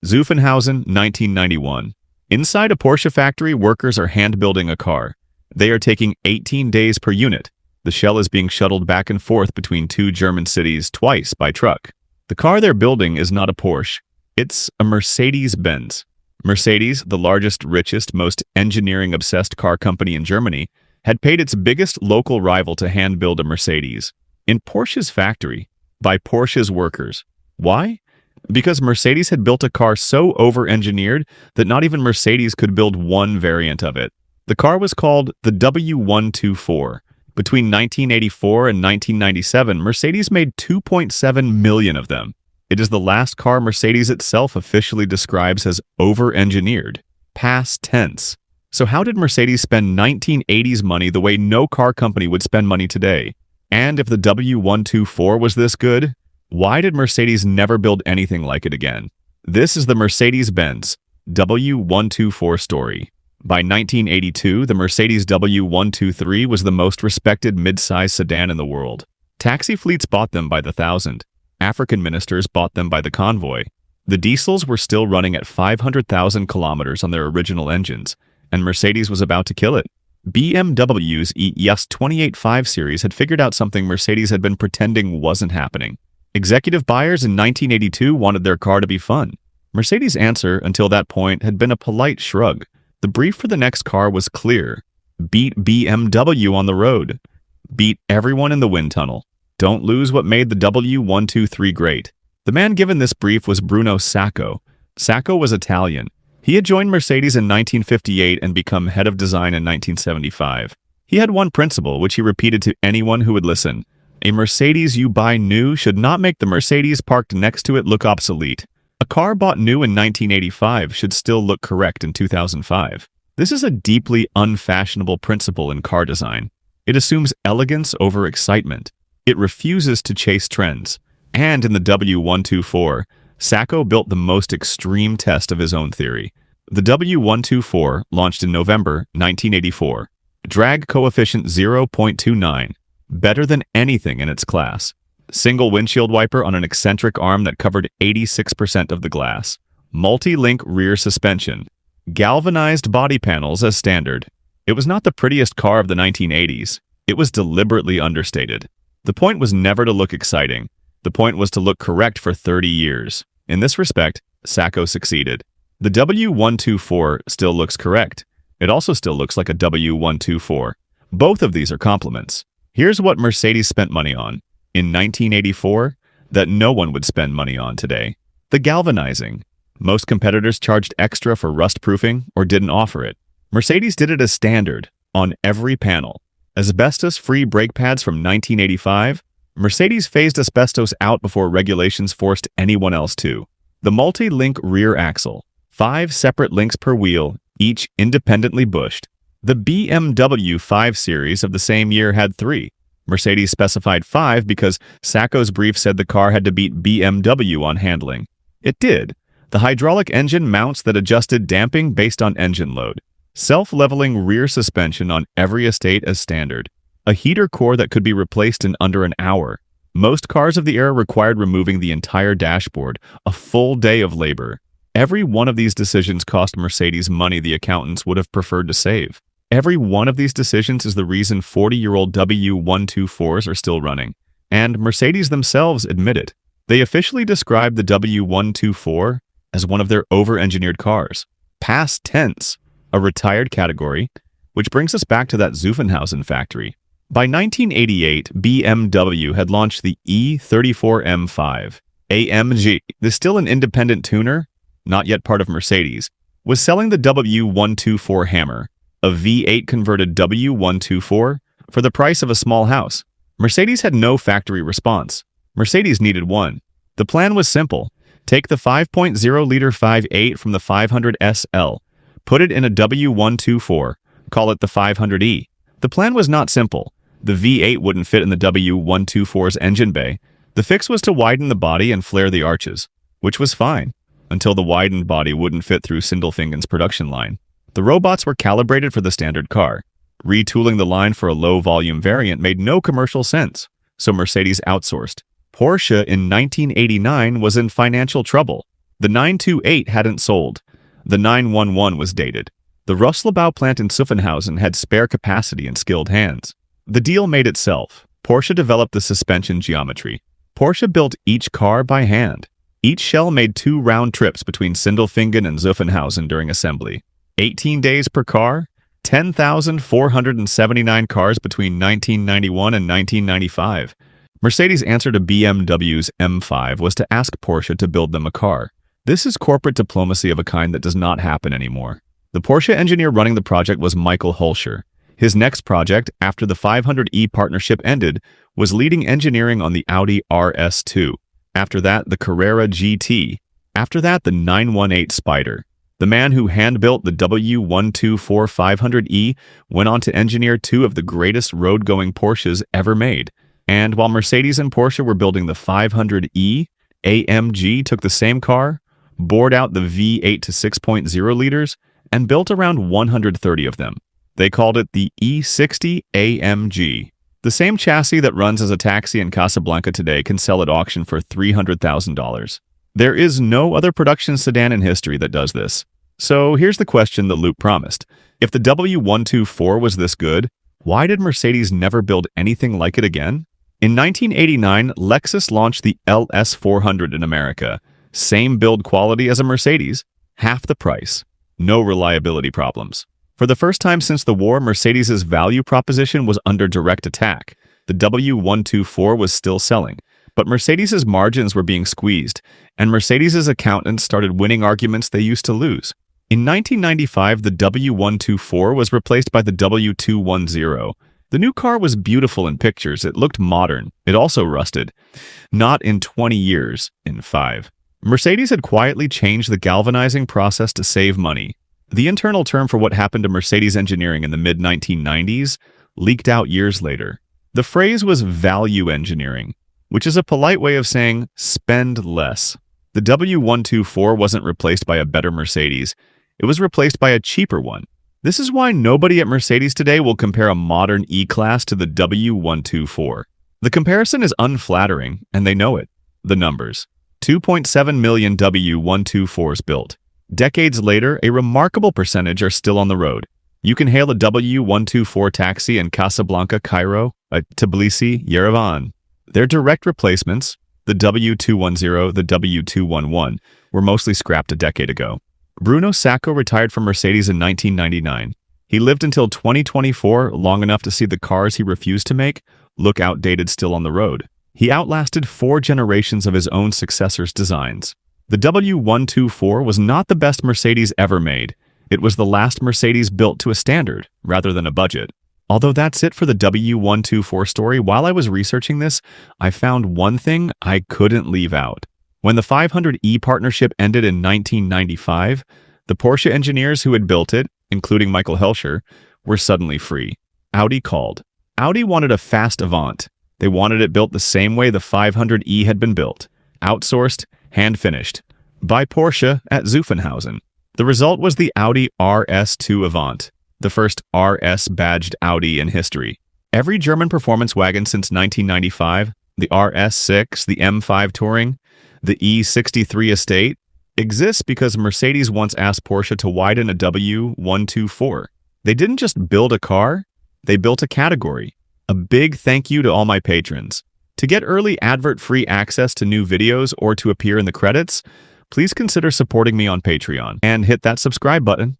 Zuffenhausen, 1991. Inside a Porsche factory, workers are hand-building a car. They are taking 18 days per unit. The shell is being shuttled back and forth between two German cities twice by truck. The car they're building is not a Porsche. It's a Mercedes-Benz. Mercedes, the largest, richest, most engineering-obsessed car company in Germany, had paid its biggest local rival to hand-build a Mercedes in Porsche's factory by Porsche's workers. Why? Because Mercedes had built a car so over-engineered that not even Mercedes could build one variant of it. The car was called the W124. Between 1984 and 1997, Mercedes made 2.7 million of them. It is the last car Mercedes itself officially describes as over-engineered. Past tense. So how did Mercedes spend 1980s money the way no car company would spend money today? And if the W124 was this good, why did Mercedes never build anything like it again? This is the Mercedes-Benz W124 story. By 1982, the Mercedes W123 was the most respected mid-size sedan in the world. Taxi fleets bought them by the thousand. African ministers bought them by the convoy. The diesels were still running at 500,000 kilometers on their original engines, and Mercedes was about to kill it. BMW's ES28 5 Series had figured out something Mercedes had been pretending wasn't happening. Executive buyers in 1982 wanted their car to be fun. Mercedes' answer until that point had been a polite shrug. The brief for the next car was clear. Beat BMW on the road. Beat everyone in the wind tunnel. Don't lose what made the W123 great. The man given this brief was Bruno Sacco. Sacco was Italian. He had joined Mercedes in 1958 and become head of design in 1975. He had one principle which he repeated to anyone who would listen. A Mercedes you buy new should not make the Mercedes parked next to it look obsolete. A car bought new in 1985 should still look correct in 2005. This is a deeply unfashionable principle in car design. It assumes elegance over excitement. It refuses to chase trends. And in the W124, Sacco built the most extreme test of his own theory. The W124 launched in November 1984. Drag coefficient 0.29. Better than anything in its class. Single windshield wiper on an eccentric arm that covered 86% of the glass. Multi-link rear suspension. Galvanized body panels as standard. It was not the prettiest car of the 1980s. It was deliberately understated. The point was never to look exciting. The point was to look correct for 30 years. In this respect, Sacco succeeded. The W124 still looks correct. It also still looks like a W124. Both of these are compliments. Here's what Mercedes spent money on in 1984 that no one would spend money on today. The galvanizing. Most competitors charged extra for rust proofing or didn't offer it. Mercedes did it as standard, on every panel. Asbestos-free brake pads from 1985. Mercedes phased asbestos out before regulations forced anyone else to. The multi-link rear axle. 5 separate links per wheel, each independently bushed. The BMW 5 Series of the same year had 3. Mercedes specified 5 because Sacco's brief said the car had to beat BMW on handling. It did. The hydraulic engine mounts that adjusted damping based on engine load. Self-leveling rear suspension on every estate as standard. A heater core that could be replaced in under an hour. Most cars of the era required removing the entire dashboard, a full day of labor. Every one of these decisions cost Mercedes money the accountants would have preferred to save. Every one of these decisions is the reason 40-year-old W124s are still running. And Mercedes themselves admit it. They officially describe the W124 as one of their over-engineered cars. Past tense, a retired category, which brings us back to that Zuffenhausen factory. By 1988, BMW had launched the E34 M5. AMG, the still an independent tuner, not yet part of Mercedes, was selling the W124 Hammer, a V8 converted W124, for the price of a small house. Mercedes had no factory response. Mercedes needed one. The plan was simple. Take the 5.0-liter 5.8 from the 500 SL, put it in a W124, call it the 500E. The plan was not simple. The V8 wouldn't fit in the W124's engine bay. The fix was to widen the body and flare the arches, which was fine, until the widened body wouldn't fit through Sindelfingen's production line. The robots were calibrated for the standard car. Retooling the line for a low-volume variant made no commercial sense, so Mercedes outsourced. Porsche in 1989 was in financial trouble. The 928 hadn't sold. The 911 was dated. The Rüsselsbau plant in Zuffenhausen had spare capacity and skilled hands. The deal made itself. Porsche developed the suspension geometry. Porsche built each car by hand. Each shell made 2 round trips between Sindelfingen and Zuffenhausen during assembly. 18 days per car, 10,479 cars between 1991 and 1995. Mercedes' answer to BMW's M5 was to ask Porsche to build them a car. This is corporate diplomacy of a kind that does not happen anymore. The Porsche engineer running the project was Michael Hulscher. His next project, after the 500e partnership ended, was leading engineering on the Audi RS2. After that, the Carrera GT. After that, the 918 Spider. The man who hand-built the W124 500e went on to engineer 2 of the greatest road-going Porsches ever made. And while Mercedes and Porsche were building the 500e, AMG took the same car, bored out the V8 to 6.0 liters, and built around 130 of them. They called it the E60 AMG. The same chassis that runs as a taxi in Casablanca today can sell at auction for $300,000. There is no other production sedan in history that does this. So here's the question that Luke promised. If the W124 was this good, why did Mercedes never build anything like it again? In 1989, Lexus launched the LS400 in America. Same build quality as a Mercedes, half the price. No reliability problems. For the first time since the war, Mercedes' value proposition was under direct attack. The W124 was still selling, but Mercedes' margins were being squeezed, and Mercedes' accountants started winning arguments they used to lose. In 1995, the W124 was replaced by the W210. The new car was beautiful in pictures. It looked modern. It also rusted. Not in 20 years, in 5. Mercedes had quietly changed the galvanizing process to save money. The internal term for what happened to Mercedes engineering in the mid-1990s leaked out years later. The phrase was value engineering, which is a polite way of saying spend less. The W124 wasn't replaced by a better Mercedes. It was replaced by a cheaper one. This is why nobody at Mercedes today will compare a modern E-Class to the W124. The comparison is unflattering, and they know it. The numbers. 2.7 million W124s built. Decades later, a remarkable percentage are still on the road. You can hail a W124 taxi in Casablanca, Cairo, Tbilisi, Yerevan. Their direct replacements, the W210, the W211, were mostly scrapped a decade ago. Bruno Sacco retired from Mercedes in 1999. He lived until 2024, long enough to see the cars he refused to make look outdated still on the road. He outlasted 4 generations of his own successors' designs. The W124 was not the best Mercedes ever made. It was the last Mercedes built to a standard, rather than a budget. Although that's it for the W124 story, while I was researching this, I found one thing I couldn't leave out. When the 500e partnership ended in 1995, the Porsche engineers who had built it, including Michael Hulscher, were suddenly free. Audi called. Audi wanted a fast Avant. They wanted it built the same way the 500e had been built. Outsourced, hand-finished, by Porsche at Zuffenhausen. The result was the Audi RS2 Avant, the first RS-badged Audi in history. Every German performance wagon since 1995, the RS6, the M5 Touring, the E63 Estate, exists because Mercedes once asked Porsche to widen a W124. They didn't just build a car, they built a category. A big thank you to all my patrons. To get early advert-free access to new videos or to appear in the credits, please consider supporting me on Patreon and hit that subscribe button.